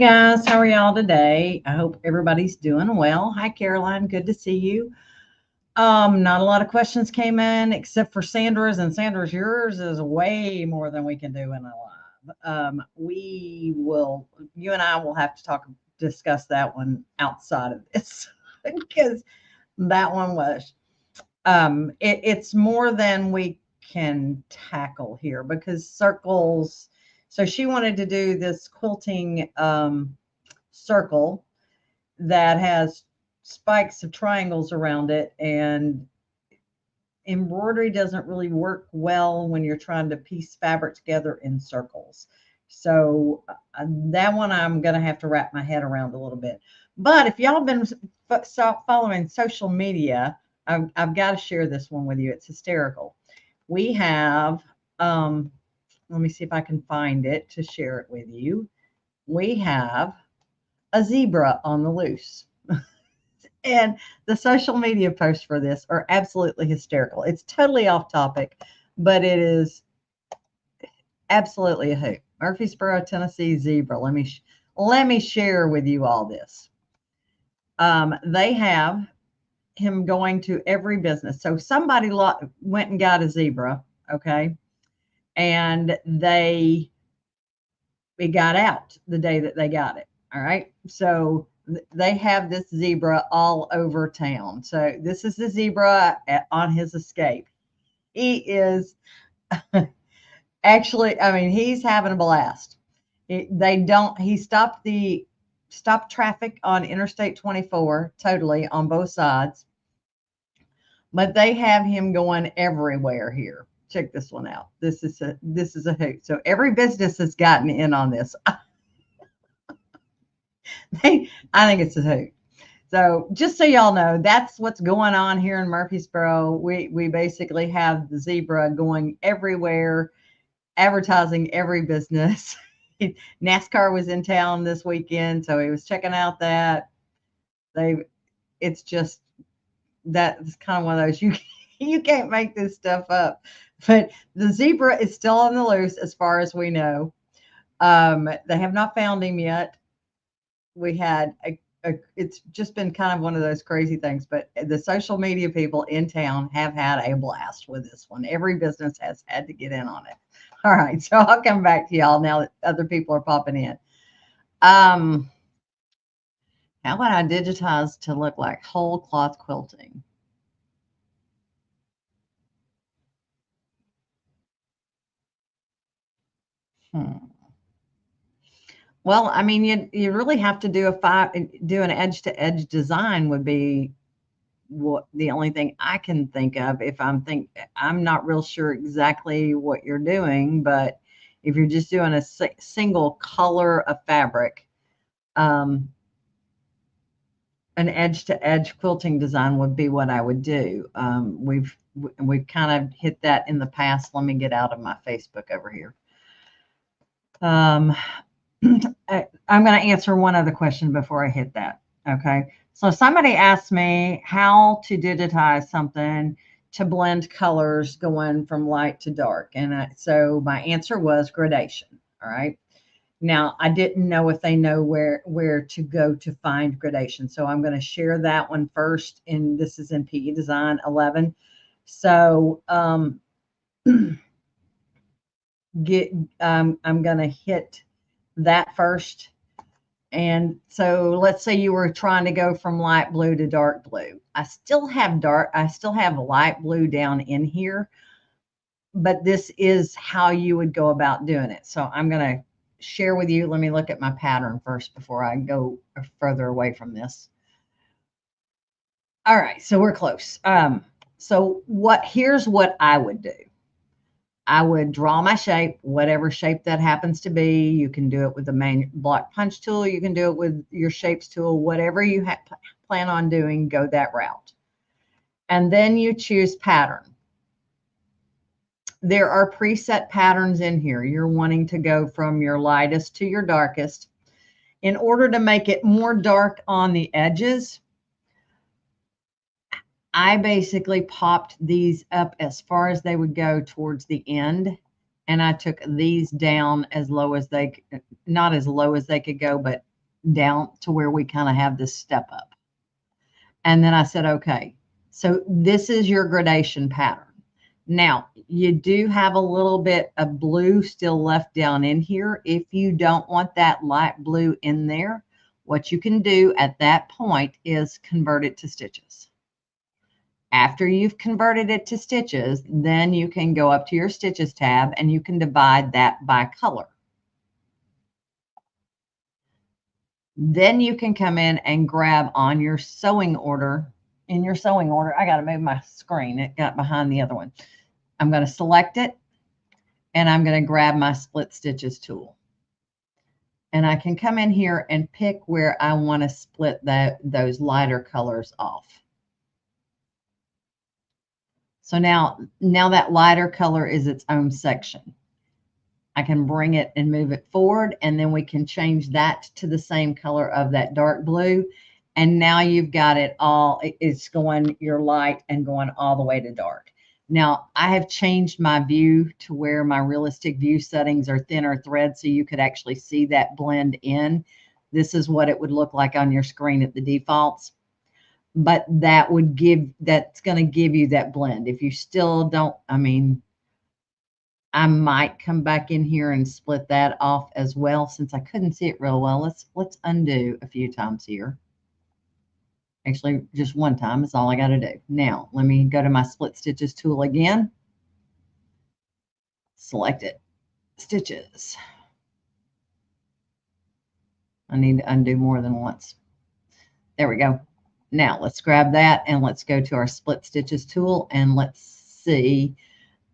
guys, how are y'all today? I hope everybody's doing well. Hi Caroline, good to see you. Not a lot of questions came in except for Sandra's, and Sandra's, yours is way more than we can do in a live. You and I will have to discuss that one outside of this because that one was, it's more than we can tackle here because circles. So she wanted to do this quilting circle that has spikes of triangles around it, and embroidery doesn't really work well when you're trying to piece fabric together in circles. So that one I'm going to have to wrap my head around a little bit. But if y'all been following social media, I've got to share this one with you. It's hysterical. We have, let me see if I can find it to share it with you. We have a zebra on the loose. And the social media posts for this are absolutely hysterical. It's totally off topic, but it is absolutely a hoot. Murphysboro, Tennessee zebra. Let me share with you all this. They have him going to every business. So somebody went and got a zebra, okay, and it got out the day that they got it. All right, so they have this zebra all over town. So this is the zebra on his escape. He is actually, I mean, he's having a blast. He stopped traffic on Interstate 24 totally on both sides, but they have him going everywhere here. Check this one out. This is a hoot. So every business has gotten in on this. I think it's a hoot. So just so y'all know, that's what's going on here in Murphysboro. We basically have the zebra going everywhere, advertising every business. NASCAR was in town this weekend, so he was checking out that. It's just, that's kind of one of those, you can't make this stuff up. But the zebra is still on the loose as far as we know. They have not found him yet. We had it's just been kind of one of those crazy things, but the social media people in town have had a blast with this one. Every business has had to get in on it. All right, so I'll come back to y'all now that other people are popping in. How about I digitize to look like whole cloth quilting? Well, I mean, you really have to do an edge to edge design would be what the only thing I can think of. I'm not real sure exactly what you're doing, but if you're just doing a single color of fabric, an edge to edge quilting design would be what I would do. We've kind of hit that in the past. Let me get out of my Facebook over here. I'm going to answer one other question before I hit that. Okay. So somebody asked me how to digitize something to blend colors going from light to dark. And so my answer was gradation. All right. Now, I didn't know if they know where to go to find gradation. So I'm going to share that one first. And this is in PE Design 11. So I'm going to hit that first. And so let's say you were trying to go from light blue to dark blue. I still have light blue down in here, but this is how you would go about doing it. So I'm going to share with you. Let me look at my pattern first before I go further away from this. All right, so we're close. So here's what I would do. I would draw my shape, whatever shape that happens to be. You can do it with the main block punch tool. You can do it with your shapes tool, whatever you plan on doing, go that route. And then you choose pattern. There are preset patterns in here. You're wanting to go from your lightest to your darkest. In order to make it more dark on the edges, I basically popped these up as far as they would go towards the end. And I took these down as low as not as low as they could go, but down to where we kind of have this step up. And then I said, okay, so this is your gradation pattern. Now, you do have a little bit of blue still left down in here. If you don't want that light blue in there, what you can do at that point is convert it to stitches. After you've converted it to stitches, then you can go up to your stitches tab and you can divide that by color. Then you can come in and grab on your sewing order. In your sewing order, I got to move my screen. It got behind the other one. I'm going to select it and I'm going to grab my split stitches tool. And I can come in here and pick where I want to split those lighter colors off. So now that lighter color is its own section. I can bring it and move it forward, and then we can change that to the same color of that dark blue. And now you've got it all, it's going your light and going all the way to dark. Now I have changed my view to where my realistic view settings are thinner thread, so you could actually see that blend in. This is what it would look like on your screen at the defaults. But that's going to give you that blend. If you still don't, I mean, I might come back in here and split that off as well, since I couldn't see it real well. Let's undo a few times here. Actually, just one time is all I got to do. Now, let me go to my split stitches tool again. Select it. Stitches. I need to undo more than once. There we go. Now, let's grab that and let's go to our split stitches tool and let's see.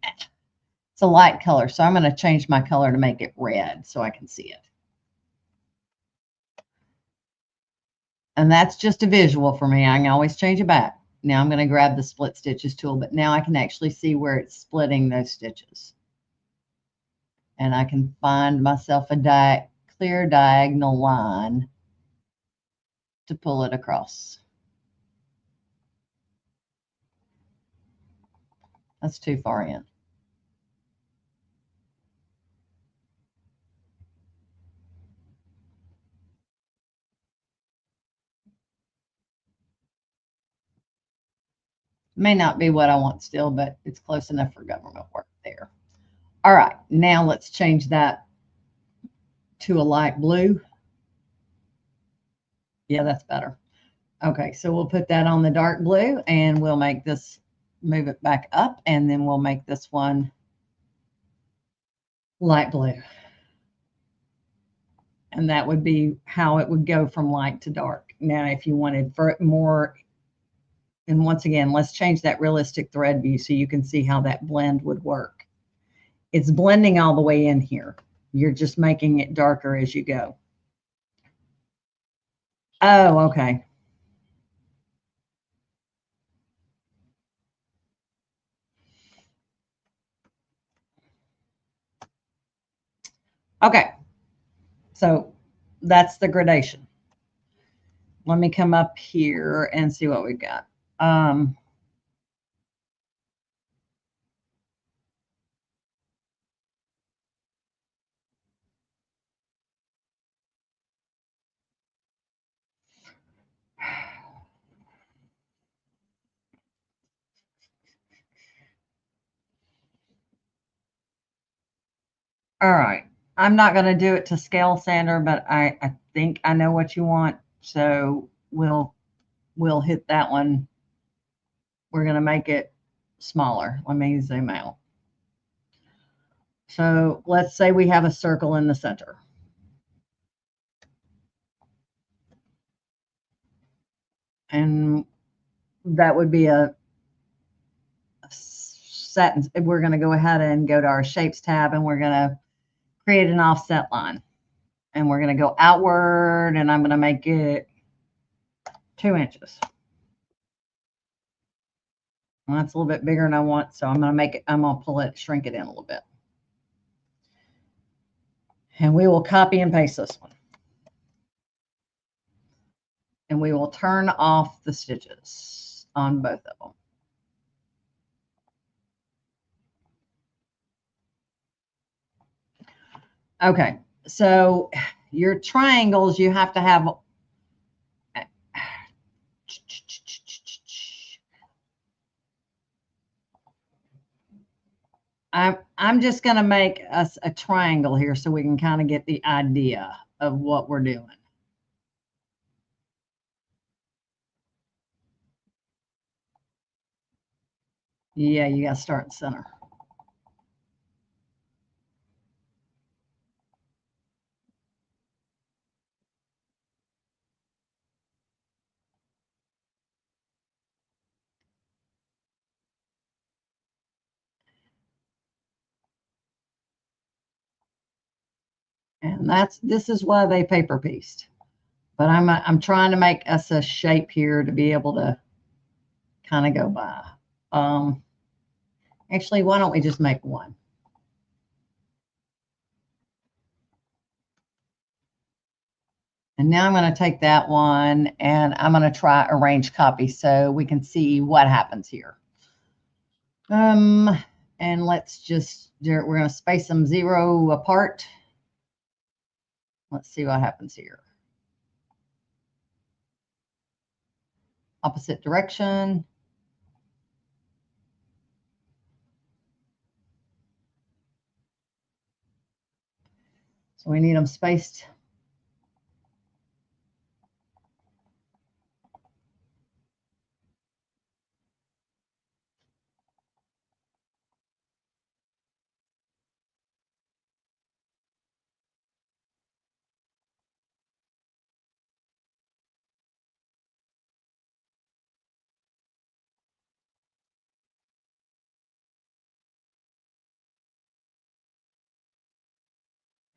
It's a light color, so I'm going to change my color to make it red so I can see it. And that's just a visual for me. I can always change it back. Now I'm going to grab the split stitches tool, but now I can actually see where it's splitting those stitches. And I can find myself a clear diagonal line to pull it across. That's too far in. May not be what I want still, but it's close enough for government work there. All right, now let's change that to a light blue. Yeah, that's better. Okay, so we'll put that on the dark blue and we'll make this, move it back up, and then we'll make this one light blue. And that would be how it would go from light to dark. Now, if you wanted for more, and once again, let's change that realistic thread view so you can see how that blend would work. It's blending all the way in here. You're just making it darker as you go. Oh, okay. Okay. So that's the gradation. Let me come up here and see what we've got. All right. I'm not going to do it to scale, Sandra, but I think I know what you want. So we'll hit that one. We're going to make it smaller. Let me zoom out. So let's say we have a circle in the center. And that would be a satin. We're going to go ahead and go to our shapes tab and we're going to create an offset line. And we're going to go outward and I'm going to make it 2 inches. Well, that's a little bit bigger than I want, so I'm going to make it, I'm going to pull it, shrink it in a little bit. And we will copy and paste this one. And we will turn off the stitches on both of them. Okay, so your triangles, you have to have. I'm just going to make us a triangle here so we can kind of get the idea of what we're doing. Yeah, you got to start in center. And this is why they paper pieced. But I'm trying to make us a shape here to be able to kind of go by. Actually, why don't we just make one? And now I'm going to take that one and I'm going to try arrange copy so we can see what happens here. And let's just, we're going to space them 0 apart. Let's see what happens here. Opposite direction. So we need them spaced.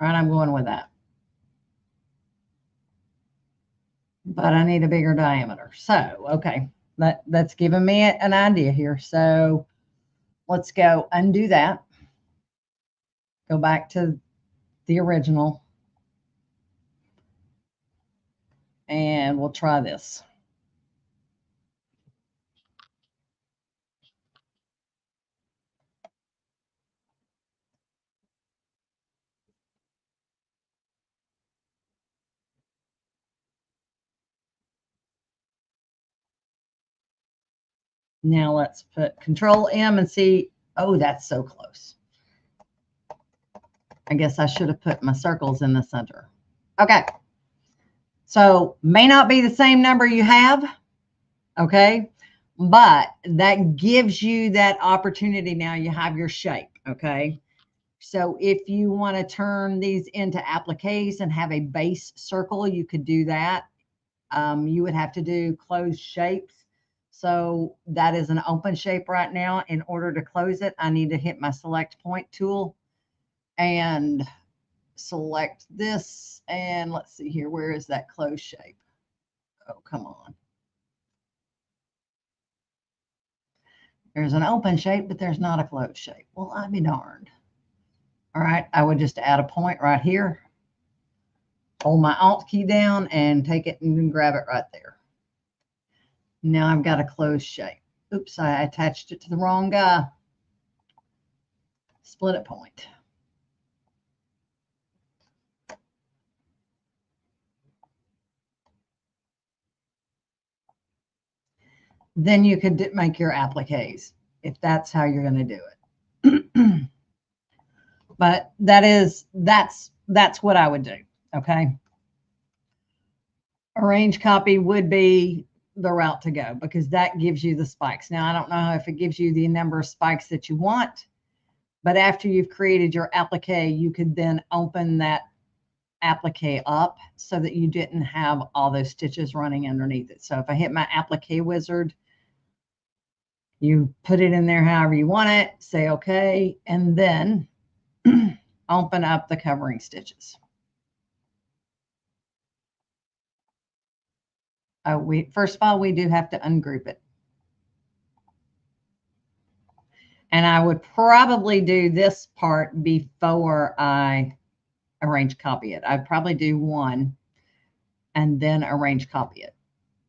All right, I'm going with that. But I need a bigger diameter. So, okay, that's giving me an idea here. So let's go undo that. Go back to the original. And we'll try this. Now let's put Control M and see. Oh, that's so close. I guess I should have put my circles in the center. Okay. So may not be the same number you have. Okay. But that gives you that opportunity. Now you have your shape. Okay. So if you want to turn these into appliques and have a base circle, you could do that. You would have to do closed shapes. So that is an open shape right now. In order to close it, I need to hit my select point tool and select this. And let's see here. Where is that closed shape? Oh, come on. There's an open shape, but there's not a closed shape. Well, I'd be darned. All right. I would just add a point right here. Hold my Alt key down and take it and grab it right there. Now I've got a closed shape. Oops, I attached it to the wrong guy. Split it point. Then you could make your appliques if that's how you're going to do it. But that's what I would do. Okay. Arrange copy would be the route to go because that gives you the spikes. Now, I don't know if it gives you the number of spikes that you want, but after you've created your applique, you could then open that applique up so that you didn't have all those stitches running underneath it. So if I hit my applique wizard, you put it in there however you want it, say okay, and then open up the covering stitches. First of all, we do have to ungroup it. And I would probably do this part before I arrange copy it. I'd probably do one and then arrange copy it.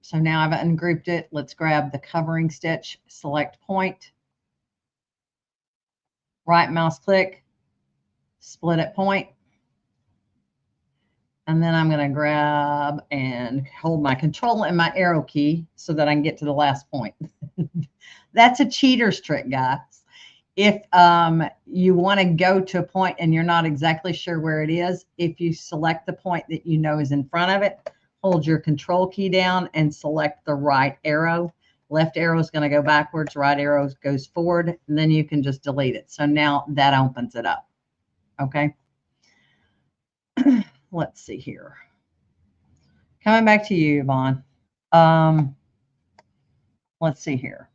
So now I've ungrouped it. Let's grab the covering stitch, select point, right mouse click, split at point, And then I'm going to grab and hold my control and my arrow key so that I can get to the last point. That's a cheater's trick, guys. If you want to go to a point and you're not exactly sure where it is, if you select the point that you know is in front of it, hold your control key down and select the right arrow. Left arrow is going to go backwards, right arrow goes forward, and then you can just delete it. So now that opens it up. Okay. Let's see here. Coming back to you, Yvonne. Let's see here.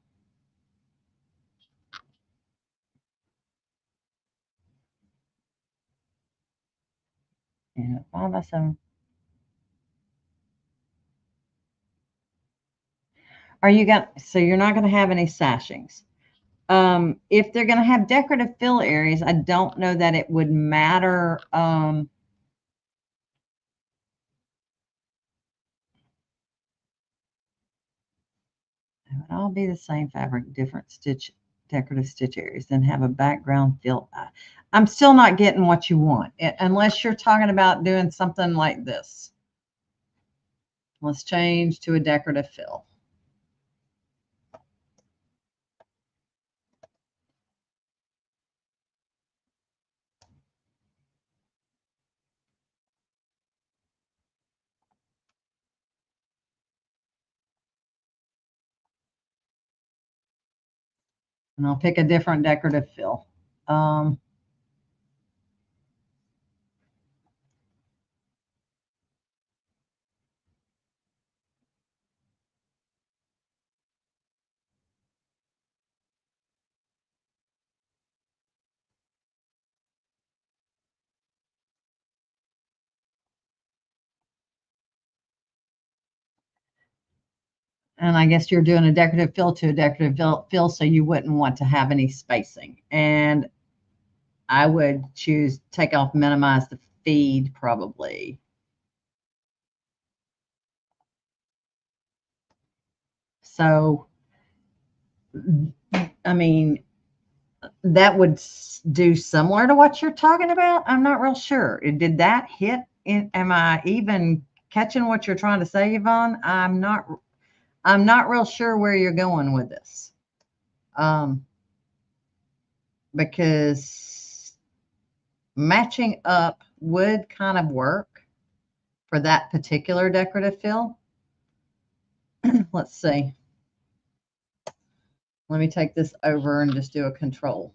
Yeah, 5 by 7. Are you going to, so you're not going to have any sashings. If they're going to have decorative fill areas, I don't know that it would matter. It would all be the same fabric, different stitch, decorative stitch areas, then have a background fill. I'm still not getting what you want, unless you're talking about doing something like this. Let's change to a decorative fill. And I'll pick a different decorative fill. And I guess you're doing a decorative fill to a decorative fill, so you wouldn't want to have any spacing. And I would choose take off, minimize the feed probably. So, I mean, that would do similar to what you're talking about. I'm not real sure. Did that hit? Am I even catching what you're trying to say, Yvonne? I'm not real sure where you're going with this. Because matching up would kind of work for that particular decorative fill. Let's see. Let me take this over and just do a control.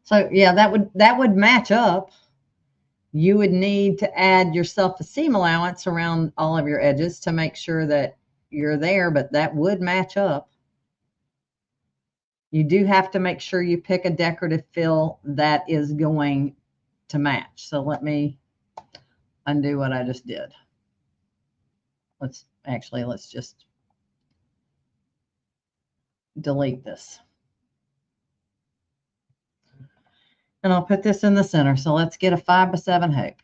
So yeah, that would match up. You would need to add yourself a seam allowance around all of your edges to make sure that you're there, but that would match up. You do have to make sure you pick a decorative fill that is going to match. So let me undo what I just did. Let's just delete this. And I'll put this in the center. So let's get a 5 by 7 hoop.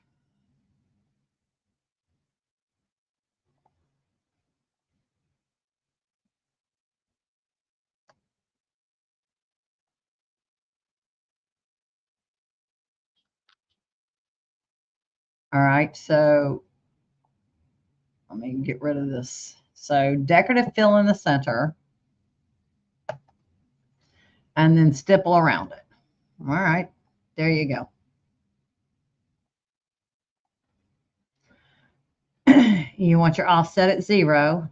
All right, so let me get rid of this. So decorative fill in the center, and then stipple around it. All right, there you go. You want your offset at 0,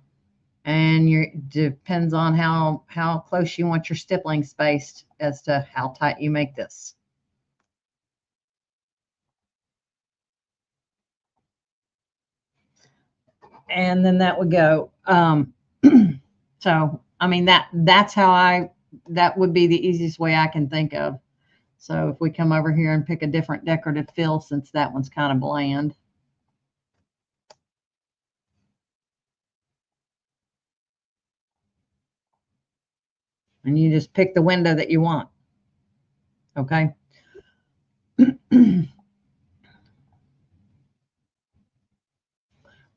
and your depends on how close you want your stippling spaced as to how tight you make this. And then that would go. So I mean that's how that would be the easiest way I can think of. So if we come over here and pick a different decorative fill, since that one's kind of bland. And you just pick the window that you want. Okay.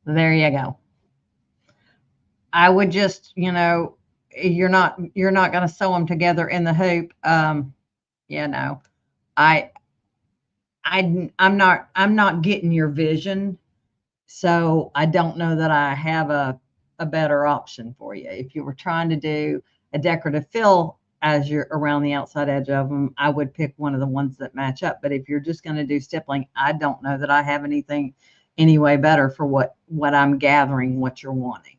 There you go. I would just, you're not going to sew them together in the hoop. Yeah, no. I'm not getting your vision, so I don't know that I have a better option for you. If you were trying to do a decorative fill as you're around the outside edge of them, I would pick one of the ones that match up. But if you're just going to do stippling, I don't know that I have anything any way better for what I'm gathering what you're wanting.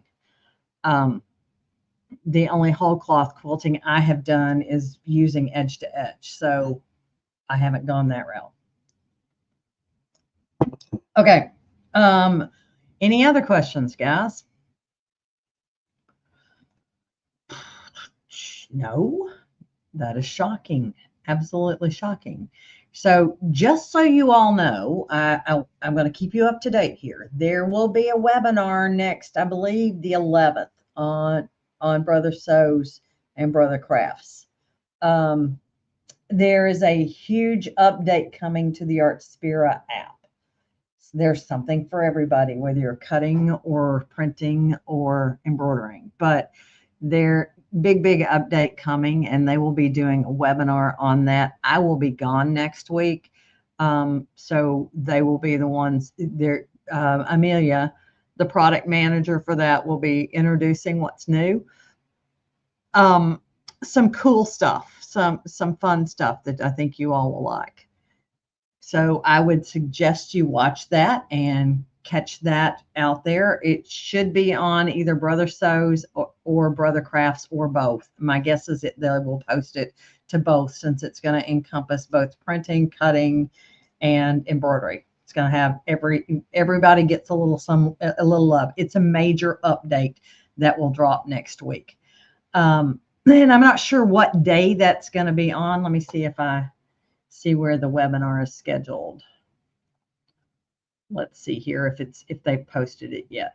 The only whole cloth quilting I have done is using edge to edge, so I haven't gone that route. Okay. Any other questions, guys? No, that is shocking. Absolutely shocking. So just so you all know, I'm going to keep you up to date here. There will be a webinar next, I believe, the 11th on Brother Sews and Brother Crafts. There is a huge update coming to the Artspira app. There's something for everybody, whether you're cutting or printing or embroidering. But they're big update coming, and they will be doing a webinar on that. I will be gone next week, so they will be the ones there. Amelia, the product manager for that, will be introducing what's new. Some cool stuff, some fun stuff that I think you all will like. So I would suggest you watch that and catch that out there. It should be on either Brother Sews or Brother Crafts or both. My guess is that they will post it to both, since it's going to encompass both printing, cutting, and embroidery. It's going to have everybody gets a little love. It's a major update that will drop next week. And I'm not sure what day that's going to be on. Let me see if I see where the webinar is scheduled. Let's see here if they've posted it yet.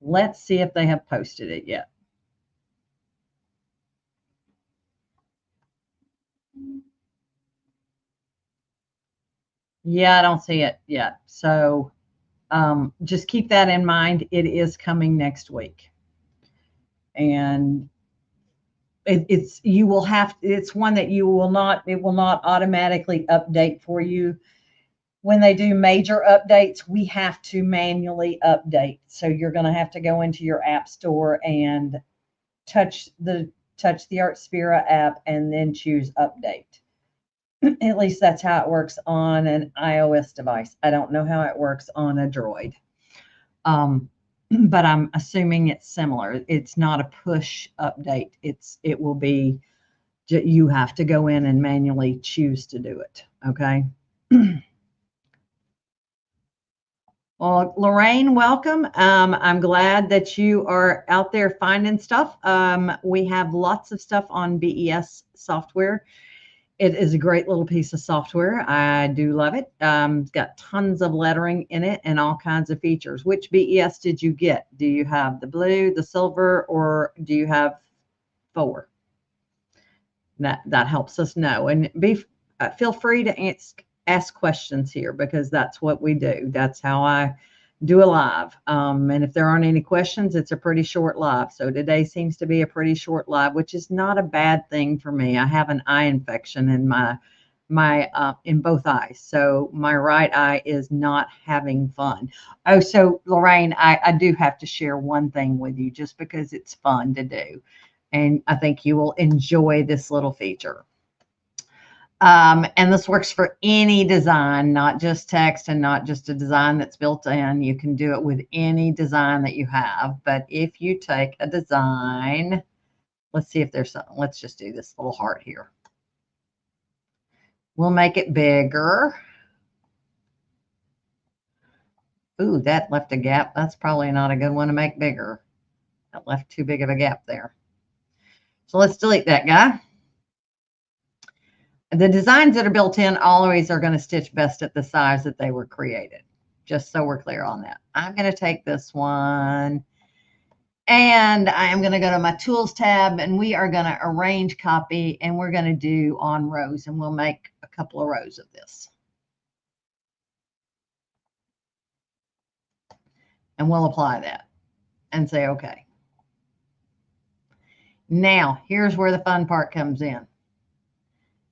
Let's see if they have posted it yet. Yeah, I don't see it yet. So just keep that in mind. It is coming next week. And it's one that it will not automatically update for you. When they do major updates, we have to manually update. So you're going to have to go into your app store and touch the Artspira app and then choose update. At least that's how it works on an iOS device. I don't know how it works on a Droid. But I'm assuming it's similar. It's not a push update. It will be, you have to go in and manually choose to do it. Okay. Well, Lorraine, welcome. I'm glad that you are out there finding stuff. We have lots of stuff on BES software. It is a great little piece of software. I do love it. It's got tons of lettering in it and all kinds of features. Which BES did you get? Do you have the blue, the silver, or do you have 4? That helps us know. And feel free to ask questions here, because that's what we do. That's how I do a live. And if there aren't any questions, it's a pretty short live. So today seems to be a pretty short live, which is not a bad thing for me. I have an eye infection in my in both eyes, so my right eye is not having fun. Oh, so Lorraine, I do have to share one thing with you, just because it's fun to do, and I think you will enjoy this little feature. And this works for any design, not just text and not just a design that's built in. You can do it with any design that you have. But if you take a design, let's see if there's something. Let's just do this little heart here. We'll make it bigger. Ooh, that left a gap. That's probably not a good one to make bigger. That left too big of a gap there. So let's delete that guy. The designs that are built in always are going to stitch best at the size that they were created, just so we're clear on that. I'm going to take this one, and I am going to go to my tools tab, and we are going to arrange copy, and we're going to do on rows, and we'll make a couple of rows of this. And we'll apply that and say, okay. Now, here's where the fun part comes in.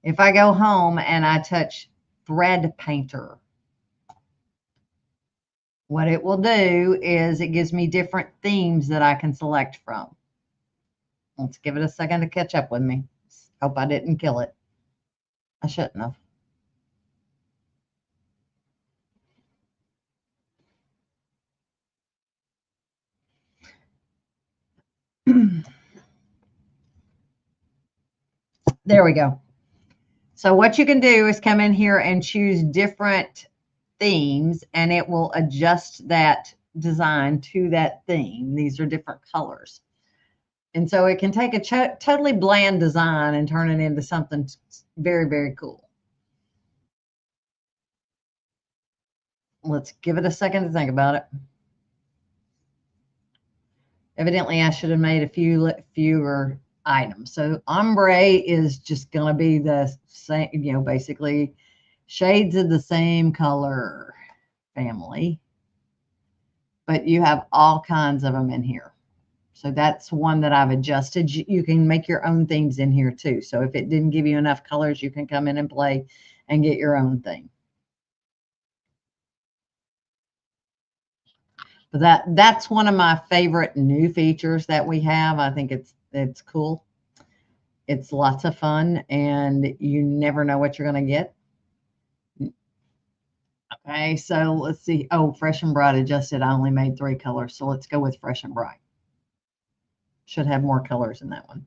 If I go home and I touch Thread Painter, what it will do is it gives me different themes that I can select from. Let's give it a second to catch up with me. Hope I didn't kill it. I shouldn't have. There we go. So what you can do is come in here and choose different themes, and it will adjust that design to that theme. These are different colors. And so it can take a totally bland design and turn it into something very, very cool. Let's give it a second to think about it. Evidently, I should have made a fewer items. So ombre is just going to be the same, you know, basically shades of the same color family, but you have all kinds of them in here. So that's one that I've adjusted. You can make your own themes in here too. So if it didn't give you enough colors, you can come in and play and get your own theme. But that's one of my favorite new features that we have. I think it's cool. It's lots of fun, and you never know what you're going to get. Okay, so let's see. Oh, Fresh and Bright adjusted. I only made 3 colors, so let's go with Fresh and Bright. Should have more colors in that one.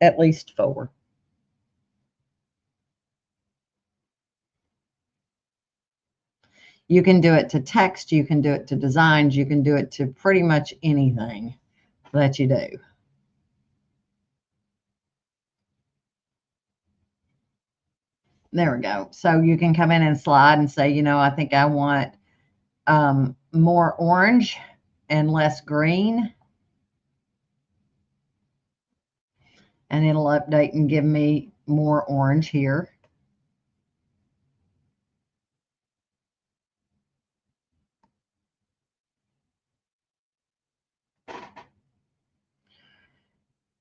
At least 4. You can do it to text, you can do it to designs, you can do it to pretty much anything that you do. There we go. So you can come in and slide and say, you know, I think I want more orange and less green. And it'll update and give me more orange here.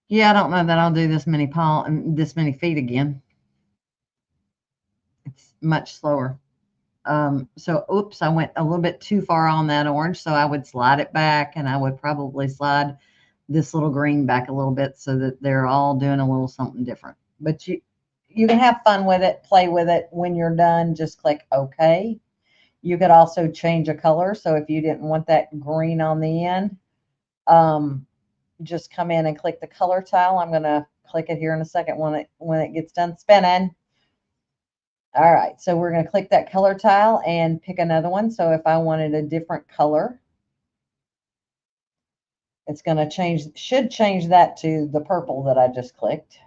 Yeah, I don't know that I'll do this many feet again. It's much slower. So, oops, I went a little bit too far on that orange. So I would slide it back, and I would probably slide this little green back a little bit so that they're all doing a little something different. But you can have fun with it, play with it. When you're done, just click OK. You could also change a color. So if you didn't want that green on the end, just come in and click the color tile. I'm going to click it here in a second when it gets done spinning. All right, so we're going to click that color tile and pick another one. So if I wanted a different color, it's going to should change that to the purple that I just clicked.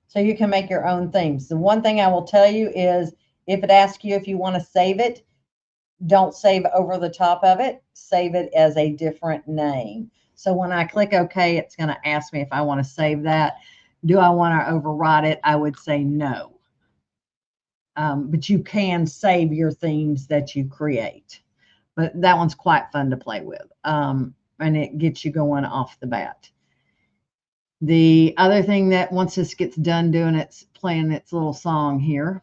So you can make your own themes. The one thing I will tell you is if it asks you if you want to save it, don't save over the top of it. Save it as a different name. So when I click OK, it's going to ask me if I want to save that. Do I want to override it? I would say no. But you can save your themes that you create. But that one's quite fun to play with. And it gets you going off the bat. The other thing that once this gets done playing its little song here.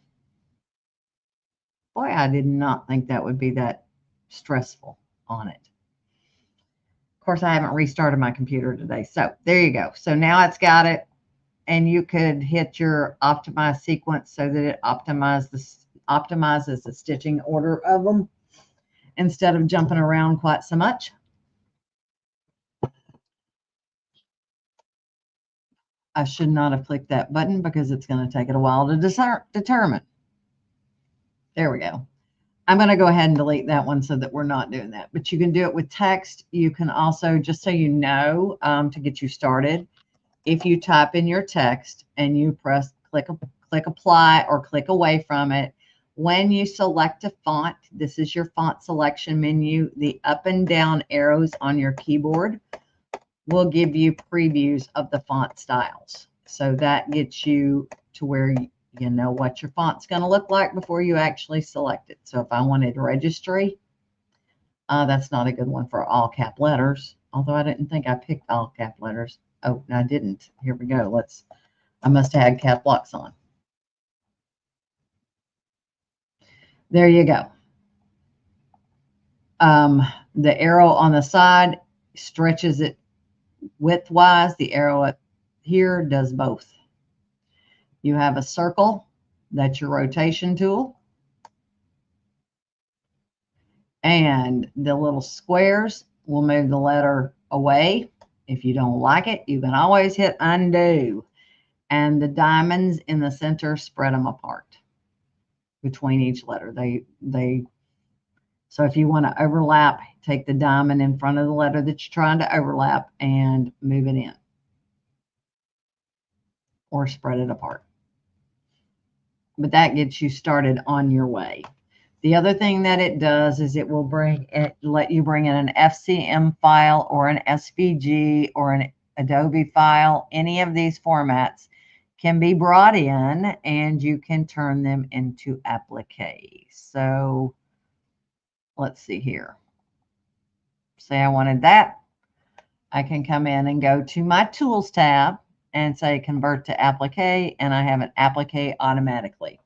Boy, I did not think that would be that stressful on it. Of course, I haven't restarted my computer today. So there you go. So now it's got it. And you could hit your optimize sequence so that it optimizes the stitching order of them instead of jumping around quite so much. I should not have clicked that button because it's going to take it a while to determine. There we go. I'm going to go ahead and delete that one so that we're not doing that. But you can do it with text. You can also, just so you know, to get you started, if you type in your text and you click apply or click away from it, when you select a font, this is your font selection menu, the up and down arrows on your keyboard will give you previews of the font styles. So that gets you to where you know what your font's going to look like before you actually select it. So if I wanted registry, That's not a good one for all cap letters, although I didn't think I picked all cap letters. Oh, I didn't. Here we go. I must have had cap locks on. There you go. The arrow on the side stretches it widthwise. The arrow up here does both. You have a circle. That's your rotation tool. And the little squares will move the letter away. If you don't like it, you can always hit undo. And the diamonds in the center spread them apart between each letter. So if you want to overlap, take the diamond in front of the letter that you're trying to overlap and move it in. Or spread it apart. But that gets you started on your way. The other thing that it does is it will let you bring in an FCM file or an SVG or an Adobe file. Any of these formats can be brought in and you can turn them into appliques. So let's see here. Say I wanted that. I can come in and go to my Tools tab and say Convert to Applique, and I have an applique automatically.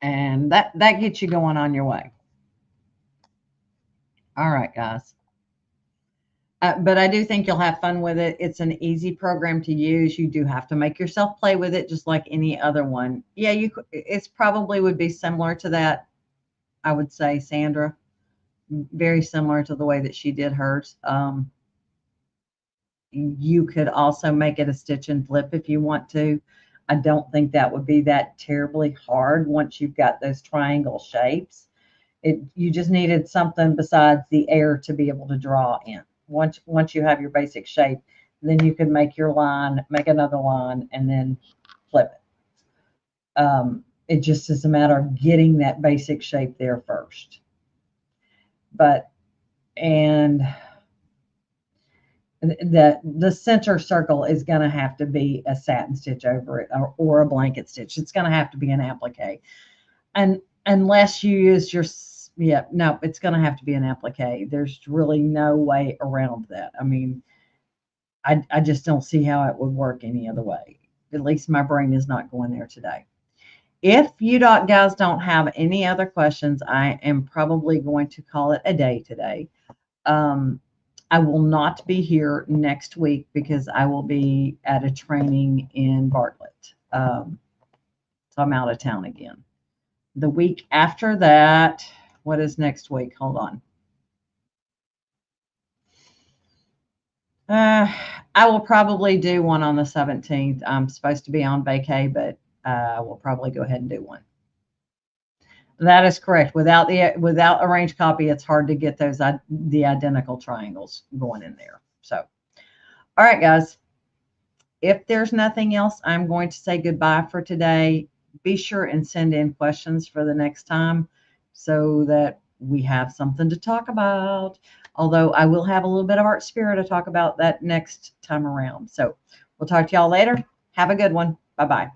And that gets you going on your way. All right, guys. But I do think you'll have fun with it. It's an easy program to use. You do have to make yourself play with it just like any other one. Yeah, it's probably would be similar to that, I would say, Sandra. Very similar to the way that she did hers. You could also make it a stitch and flip if you want to. I don't think that would be that terribly hard once you've got those triangle shapes. You just needed something besides the air to be able to draw in. Once you have your basic shape, then you can make your line, make another line, and then flip it. It just is a matter of getting that basic shape there first. And the center circle is going to have to be a satin stitch over it or a blanket stitch. It's going to have to be an applique. And unless you use no, it's going to have to be an applique. There's really no way around that. I mean, I just don't see how it would work any other way. At least my brain is not going there today. If you guys don't have any other questions, I am probably going to call it a day today. I will not be here next week because I will be at a training in Bartlett. So I'm out of town again. The week after that, what is next week? Hold on. I will probably do one on the 17th. I'm supposed to be on vacay, but we'll probably go ahead and do one. That is correct. Without arranged copy, it's hard to get the identical triangles going in there. So, all right, guys. If there's nothing else, I'm going to say goodbye for today. Be sure and send in questions for the next time so that we have something to talk about. Although I will have a little bit of Art Spirit to talk about that next time around. So we'll talk to y'all later. Have a good one. Bye-bye.